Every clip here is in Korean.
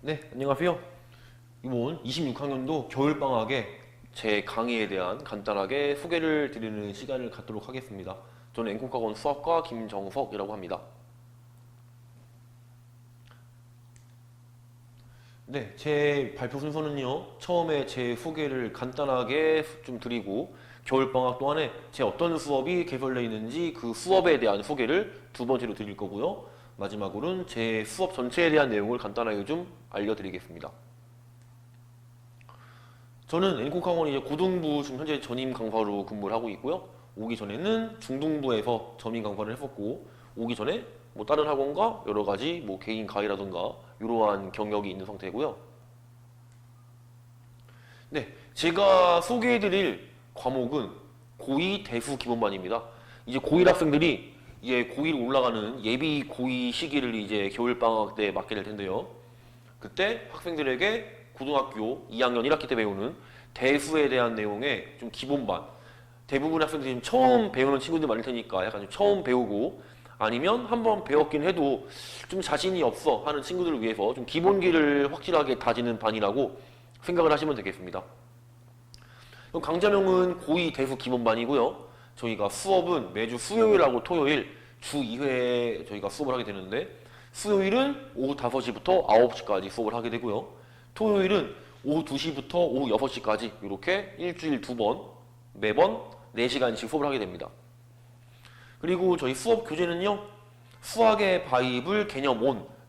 네, 안녕하세요. 이번 26학년도 겨울방학에 제 강의에 대한 간단하게 소개를 드리는 시간을 갖도록 하겠습니다. 저는 엔국학원 수학과 김정석이라고 합니다. 네, 제 발표 순서는요. 처음에 제 소개를 간단하게 좀 드리고 겨울방학 동안에 제 어떤 수업이 개설되어 있는지 그 수업에 대한 소개를 두 번째로 드릴 거고요. 마지막으로는 제 수업 전체에 대한 내용을 간단하게 좀 알려드리겠습니다. 저는 N국학원 이제 고등부 지금 현재 전임 강사로 근무를 하고 있고요. 오기 전에는 중등부에서 전임 강사를 했었고, 오기 전에 뭐 다른 학원과 여러 가지 뭐 개인 강의라든가 이러한 경력이 있는 상태고요. 네, 제가 소개해드릴 과목은 고2 대수 기본반입니다. 이제 고1 학생들이 이제 고1 올라가는 예비 고2 시기를 이제 겨울방학 때 맞게 될 텐데요. 그때 학생들에게 고등학교 2학년 1학기 때 배우는 대수에 대한 내용의 좀 기본반, 대부분 학생들이 처음 배우는 친구들 많을 테니까 약간 좀 처음 배우고 아니면 한번 배웠긴 해도 좀 자신이 없어 하는 친구들을 위해서 좀 기본기를 확실하게 다지는 반이라고 생각을 하시면 되겠습니다. 그럼 강좌명은 고2 대수 기본반이고요. 저희가 수업은 매주 수요일하고 토요일 주 2회 저희가 수업을 하게 되는데, 수요일은 오후 5시부터 9시까지 수업을 하게 되고요. 토요일은 오후 2시부터 오후 6시까지 이렇게 일주일 2번 매번 4시간씩 수업을 하게 됩니다. 그리고 저희 수업 교재는요. 수학의 바이블 개념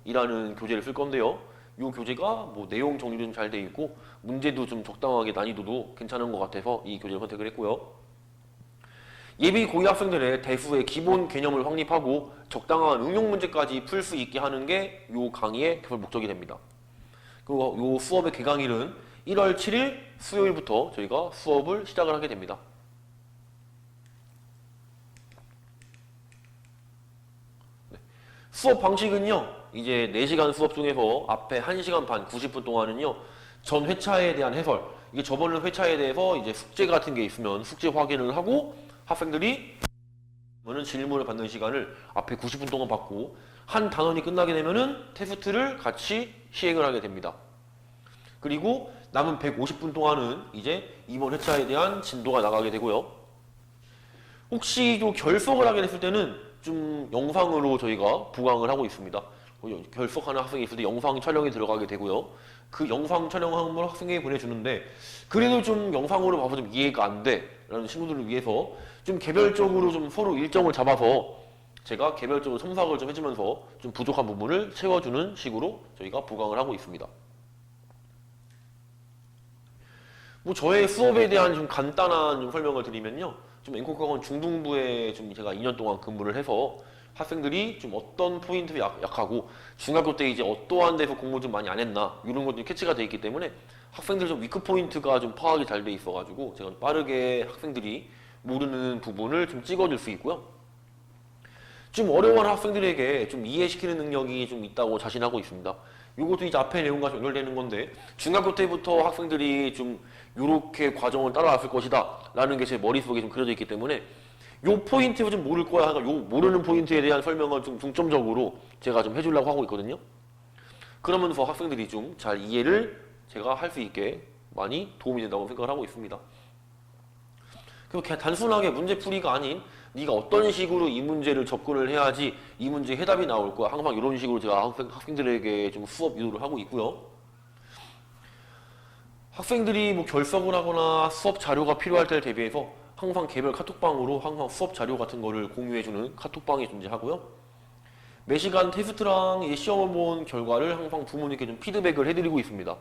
온이라는 교재를 쓸 건데요. 이 교재가 뭐 내용 정리도 좀 잘 돼 있고 문제도 좀 적당하게 난이도도 괜찮은 것 같아서 이 교재를 선택을 했고요. 예비 고2 학생들의 대수의 기본 개념을 확립하고 적당한 응용 문제까지 풀 수 있게 하는 게 이 강의의 개설 목적이 됩니다. 그리고 이 수업의 개강일은 1월 7일 수요일부터 저희가 수업을 시작을 하게 됩니다. 네. 수업 방식은요. 이제 4시간 수업 중에서 앞에 1시간 반 90분 동안은요. 전 회차에 대한 해설, 이게 저번 회차에 대해서 이제 숙제 같은 게 있으면 숙제 확인을 하고 학생들이 질문을 받는 시간을 앞에 90분 동안 받고, 한 단원이 끝나게 되면은 테스트를 같이 시행을 하게 됩니다. 그리고 남은 150분 동안은 이제 이번 회차에 대한 진도가 나가게 되고요. 혹시 또 결석을 하게 됐을 때는 좀 영상으로 저희가 부강을 하고 있습니다. 결석하는 학생이 있을 때 영상 촬영이 들어가게 되고요. 그 영상 촬영한 걸 학생에게 보내주는데 그래도 좀 영상으로 봐서 좀 이해가 안 돼 라는 친구들을 위해서 좀 개별적으로 좀 서로 일정을 잡아서 제가 개별적으로 첨삭을 좀 해주면서 좀 부족한 부분을 채워주는 식으로 저희가 부강을 하고 있습니다. 뭐 저의 수업에 대한 좀 간단한 좀 설명을 드리면요. 좀 N국학원 중등부에 좀 제가 2년 동안 근무를 해서 학생들이 좀 어떤 포인트에 약하고 중학교 때 이제 어떠한 데서 공부 좀 많이 안 했나 이런 것들이 캐치가 돼 있기 때문에 학생들 좀 위크 포인트가 좀 파악이 잘 돼 있어가지고 제가 빠르게 학생들이 모르는 부분을 좀 찍어줄 수 있고요. 좀 어려워하는 학생들에게 좀 이해시키는 능력이 좀 있다고 자신하고 있습니다. 이것도 이제 앞에 내용과 좀 연결되는 건데, 중학교 때부터 학생들이 좀 이렇게 과정을 따라왔을 것이다 라는 게 제 머릿속에 좀 그려져 있기 때문에 요 포인트를 좀 모를 거야 하니까 요 모르는 포인트에 대한 설명을 좀 중점적으로 제가 좀 해주려고 하고 있거든요. 그러면서 학생들이 좀 잘 이해를 제가 할 수 있게 많이 도움이 된다고 생각을 하고 있습니다. 그냥 단순하게 문제풀이가 아닌 네가 어떤 식으로 이 문제를 접근을 해야지 이 문제의 해답이 나올 거야. 항상 이런 식으로 제가 학생들에게 좀 수업 유도를 하고 있고요. 학생들이 뭐 결석을 하거나 수업 자료가 필요할 때를 대비해서 항상 개별 카톡방으로 항상 수업 자료 같은 거를 공유해주는 카톡방이 존재하고요. 매시간 테스트랑 시험을 본 결과를 항상 부모님께 좀 피드백을 해드리고 있습니다.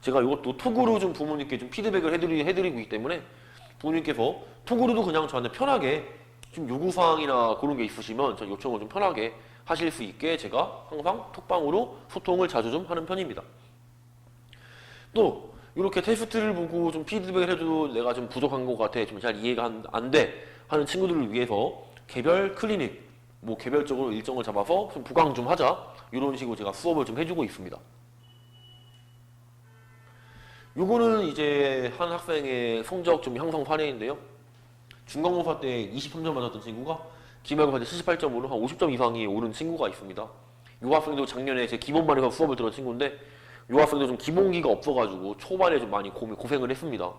제가 이것도 톡으로 좀 부모님께 좀 피드백을 해드리고 있기 때문에 부모님께서 톡으로도 그냥 저한테 편하게 좀 요구사항이나 그런 게 있으시면 저 요청을 좀 편하게 하실 수 있게 제가 항상 톡방으로 소통을 자주 좀 하는 편입니다. 또 이렇게 테스트를 보고 좀 피드백을 해줘도 내가 좀 부족한 것 같아, 좀 잘 이해가 안 돼 하는 친구들을 위해서 개별 클리닉, 뭐 개별적으로 일정을 잡아서 좀 부강 좀 하자 이런 식으로 제가 수업을 좀 해주고 있습니다. 요거는 이제 한 학생의 성적 좀 향상 사례인데요. 중간고사 때 23점 맞았던 친구가 기말고사 때 78점으로 한 50점 이상이 오른 친구가 있습니다. 이 학생도 작년에 제 기본반에서 수업을 들은 친구인데 요 학생도 좀 기본기가 없어가지고 초반에 좀 많이 고생을 했습니다.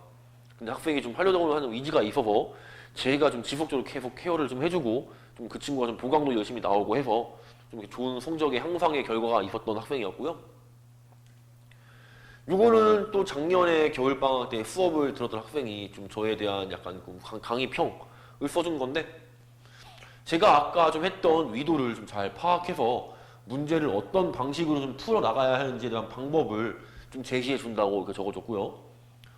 근데 학생이 좀 하려고 하는 의지가 있어서 제가 좀 지속적으로 계속 케어를 좀 해주고 좀 그 친구가 좀 보강도 열심히 나오고 해서 좀 이렇게 좋은 성적의 향상의 결과가 있었던 학생이었고요. 요거는 또 작년에 겨울방학 때 수업을 들었던 학생이 좀 저에 대한 약간 그 강의평을 써준 건데, 제가 아까 좀 했던 의도를 좀 잘 파악해서 문제를 어떤 방식으로 좀 풀어 나가야 하는지에 대한 방법을 좀 제시해 준다고 이렇게 적어줬고요.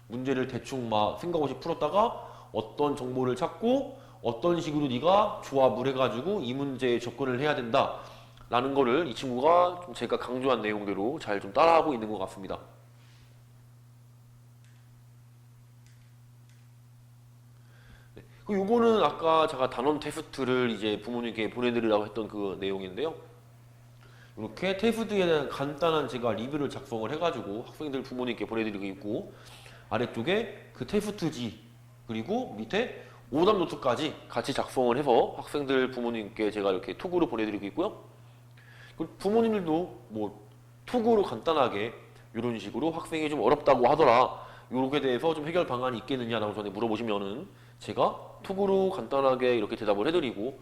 문제를 대충 막 생각 없이 풀었다가 어떤 정보를 찾고 어떤 식으로 네가 조합을 해가지고 이 문제에 접근을 해야 된다 라는 거를 이 친구가 좀 제가 강조한 내용대로 잘 좀 따라하고 있는 것 같습니다. 요거는 아까 제가 단원 테스트를 이제 부모님께 보내드리라고 했던 그 내용인데요. 이렇게 테스트에 대한 간단한 제가 리뷰를 작성을 해가지고 학생들 부모님께 보내드리고 있고, 아래쪽에 그 테스트지 그리고 밑에 오답 노트까지 같이 작성을 해서 학생들 부모님께 제가 이렇게 톡으로 보내드리고 있고요. 부모님들도 뭐 톡으로 간단하게 이런 식으로 학생이 좀 어렵다고 하더라, 요렇게 대해서 좀 해결 방안이 있겠느냐라고 전에 물어보시면은 제가 톡으로 간단하게 이렇게 대답을 해드리고,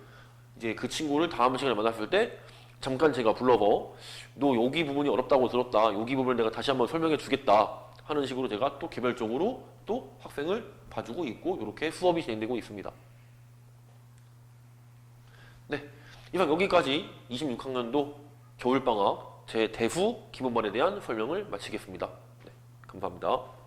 이제 그 친구를 다음 시간에 만났을 때 잠깐 제가 불러서 너 여기 부분이 어렵다고 들었다, 여기 부분을 내가 다시 한번 설명해 주겠다 하는 식으로 제가 또 개별적으로 또 학생을 봐주고 있고, 이렇게 수업이 진행되고 있습니다. 네, 이상 여기까지 26학년도 겨울방학 제 대후 기본반에 대한 설명을 마치겠습니다. 네, 감사합니다.